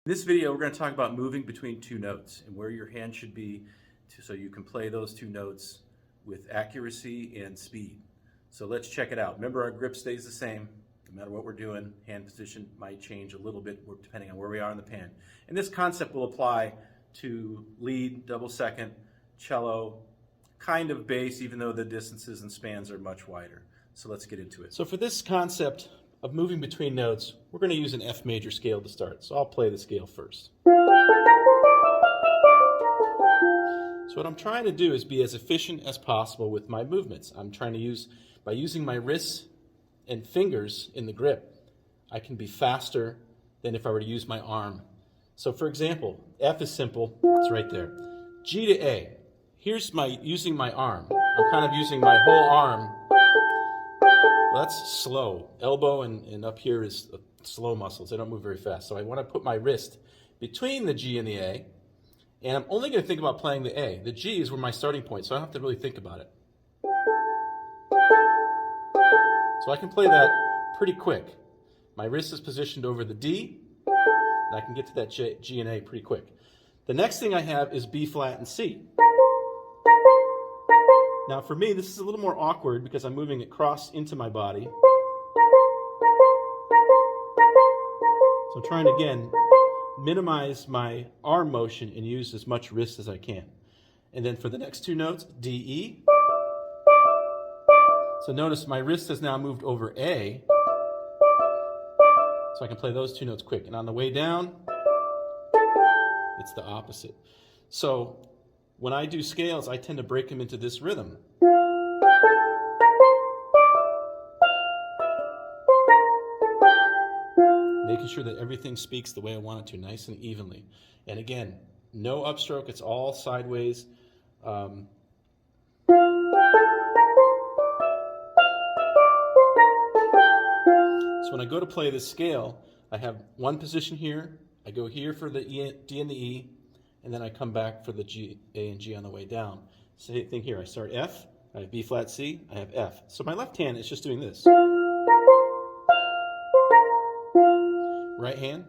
In this video, we're going to talk about moving between two notes and where your hand should be so you can play those two notes with accuracy and speed. So let's check it out. Remember, our grip stays the same. No matter what we're doing, hand position might change a little bit depending on where we are in the pan. And this concept will apply to lead, double second, cello, kind of bass, even though the distances and spans are much wider. So let's get into it. So for this concept of moving between notes, we're going to use an F major scale to start. So I'll play the scale first. So what I'm trying to do is be as efficient as possible with my movements. I'm trying to use, by using my wrists and fingers in the grip, I can be faster than if I were to use my arm. So for example, F is simple, it's right there. G to A, here's using my arm. I'm kind of using my whole arm. Well, that's slow. Elbow and up here is slow muscles. They don't move very fast. So I want to put my wrist between the G and the A, and I'm only going to think about playing the A. The G is where my starting point, so I don't have to really think about it. So I can play that pretty quick. My wrist is positioned over the D, and I can get to that G and A pretty quick. The next thing I have is B flat and C. Now for me, this is a little more awkward because I'm moving across into my body. So I'm trying to, again, minimize my arm motion and use as much wrist as I can. And then for the next two notes, D, E. So notice my wrist has now moved over A, so I can play those two notes quick. And on the way down, it's the opposite. So when I do scales, I tend to break them into this rhythm. Making sure that everything speaks the way I want it to, nice and evenly. And again, no upstroke, it's all sideways. So when I go to play this scale, I have one position here, I go here for the D and the E, and then I come back for the G, A, and G on the way down. Same thing here. I start F, I have B flat C, I have F. So my left hand is just doing this. Right hand.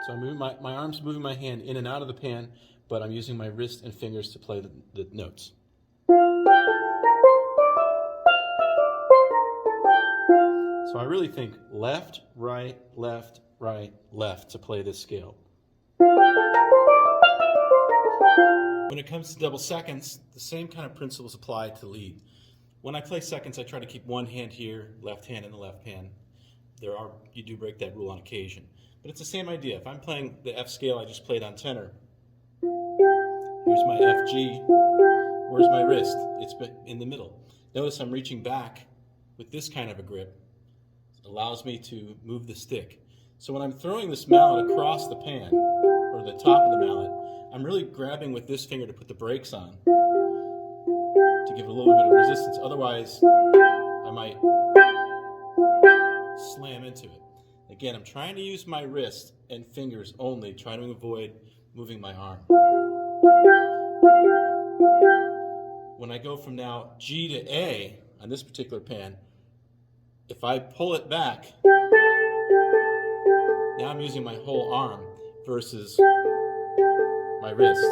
So I'm moving my arm's moving my hand in and out of the pan, but I'm using my wrist and fingers to play the notes. So I really think left, right, left, to play this scale. When it comes to double seconds, the same kind of principles apply to lead. When I play seconds, I try to keep one hand here, left hand in the left pan. You do break that rule on occasion. But it's the same idea. If I'm playing the F scale I just played on tenor, here's my F, G, where's my wrist? It's in the middle. Notice I'm reaching back with this kind of a grip. It allows me to move the stick. So when I'm throwing this mallet across the pan, or the top of the mallet, I'm really grabbing with this finger to put the brakes on, to give it a little bit of resistance. Otherwise, I might slam into it. Again, I'm trying to use my wrist and fingers only, trying to avoid moving my arm. When I go from now G to A on this particular pan, if I pull it back, now I'm using my whole arm versus my wrist.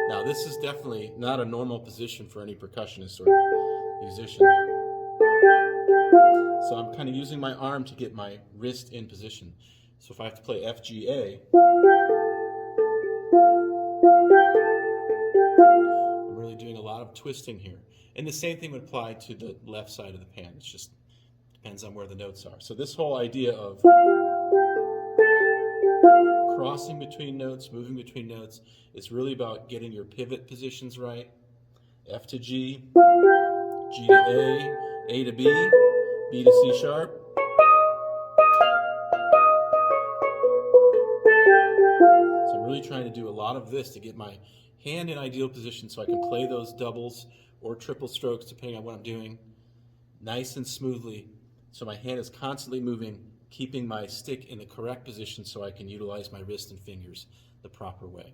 Now this is definitely not a normal position for any percussionist or musician. So I'm kind of using my arm to get my wrist in position. So if I have to play F, G, A, I'm really doing a lot of twisting here. And the same thing would apply to the left side of the pan. It just depends on where the notes are. So this whole idea of crossing between notes, moving between notes, it's really about getting your pivot positions right. F to G, G to A to B, B to C sharp. So I'm really trying to do a lot of this to get my hand in ideal position so I can play those doubles or triple strokes, depending on what I'm doing, nice and smoothly. So my hand is constantly moving, keeping my stick in the correct position so I can utilize my wrist and fingers the proper way.